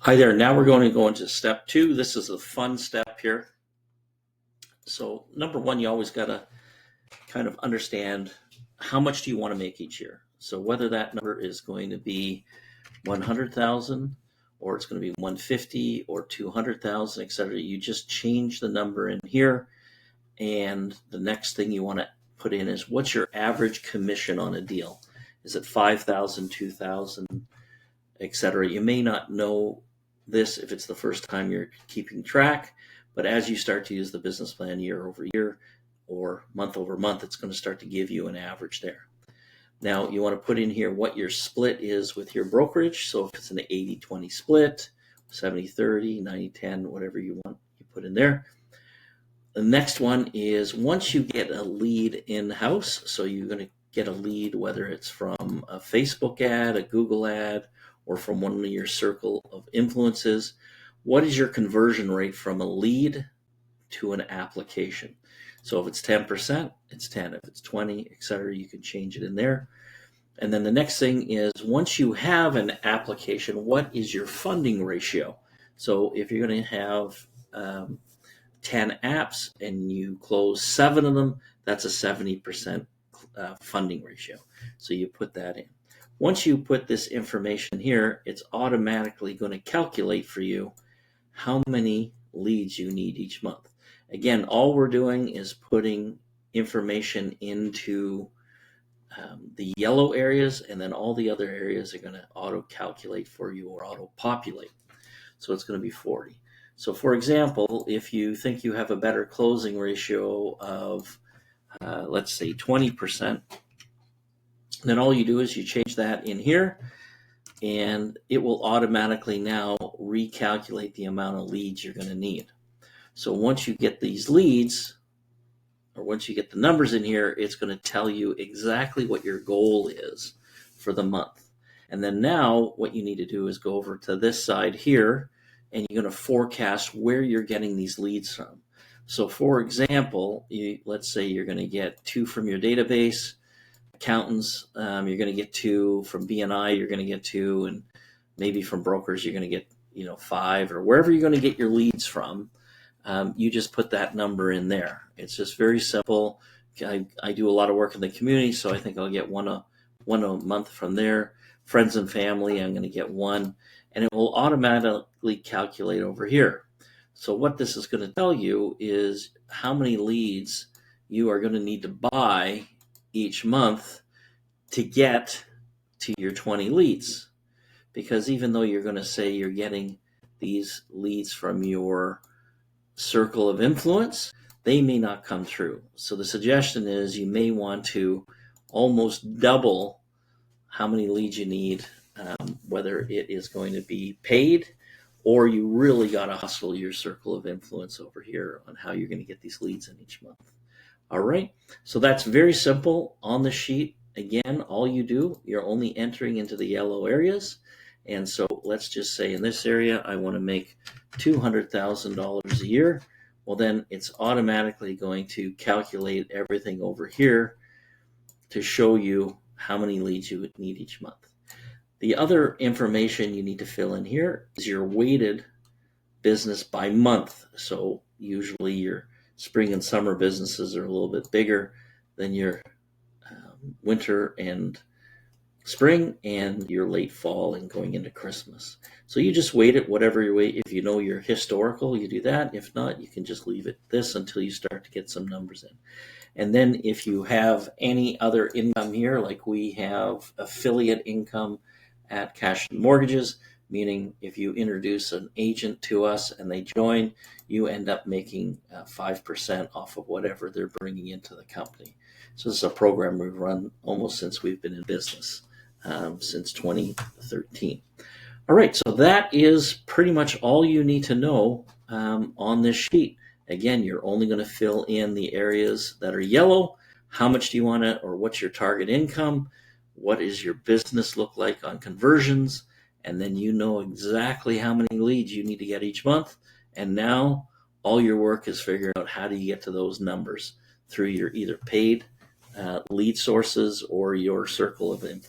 Hi there. Now we're going to go into step 2. This is the fun step here. So number 1, you always got to kind of understand how much do you want to make each year. So whether that number is going to be 100,000 or it's going to be 150 or 200,000, etc. You just change the number in here, and the next thing you want to put in is what's your average commission on a deal? Is it 5,000, 2,000, etc.? You may not know this if it's the first time you're keeping track, but as you start to use the business plan year over year or month over month, it's going to start to give you an average there. Now you want to put in here what your split is with your brokerage. So if it's an 80-20 split, 70-30, 90-10, whatever you want, you put in there. The next one is once you get a lead in-house, so you're going to get a lead, whether it's from a Facebook ad, a Google ad, or from one of your circle of influences, what is your conversion rate from a lead to an application? So if it's 10%, it's 10. If it's 20, etc., you can change it in there. And then the next thing is once you have an application, what is your funding ratio? So if you're going to have 10 apps and you close 7 of them, that's a 70% funding ratio. So you put that in. Once you put this information here, it's automatically going to calculate for you how many leads you need each month. Again, all we're doing is putting information into the yellow areas, and then all the other areas are going to auto-calculate for you or auto-populate. So it's going to be 40. So for example, if you think you have a better closing ratio of, let's say 20%, then all you do is you change that in here, and it will automatically now recalculate the amount of leads you're going to need. So once you get these leads, or once you get the numbers in here, it's going to tell you exactly what your goal is for the month. And then now what you need to do is go over to this side here, and you're going to forecast where you're getting these leads from. So for example, let's say you're going to get 2 from your database, accountants, you're going to get 2 from BNI, you're going to get 2, and maybe from brokers you're going to get 5, or wherever you're going to get your leads from. You just put that number in there. It's just very simple. I do a lot of work in the community, so I think I'll get one a month from there. Friends and family, I'm going to get 1, and it will automatically calculate over here. So what this is going to tell you is how many leads you are going to need to buy each month to get to your 20 leads. Because even though you're going to say you're getting these leads from your circle of influence, they may not come through. So the suggestion is you may want to almost double how many leads you need, whether it is going to be paid or you really got to hustle your circle of influence over here on how you're going to get these leads in each month. All right, so that's very simple on the sheet. Again, all you do, you're only entering into the yellow areas. And so let's just say in this area, I want to make $200,000 a year. Well, then it's automatically going to calculate everything over here to show you how many leads you would need each month. The other information you need to fill in here is your weighted business by month. So usually your spring and summer businesses are a little bit bigger than your winter and spring and your late fall and going into Christmas. So you just weight it whatever your weight. If you know your historical, you do that. If not, you can just leave it this until you start to get some numbers in. And then if you have any other income here, like we have affiliate income at Cash and Mortgages, meaning if you introduce an agent to us and they join, you end up making 5% off of whatever they're bringing into the company. So this is a program we've run almost since we've been in business, since 2013. All right, so that is pretty much all you need to know on this sheet. Again, you're only going to fill in the areas that are yellow. How much do you want to, or what's your target income? What does your business look like on conversions? And then you know exactly how many leads you need to get each month. And now all your work is figuring out how do you get to those numbers through your either paid lead sources or your circle of influence.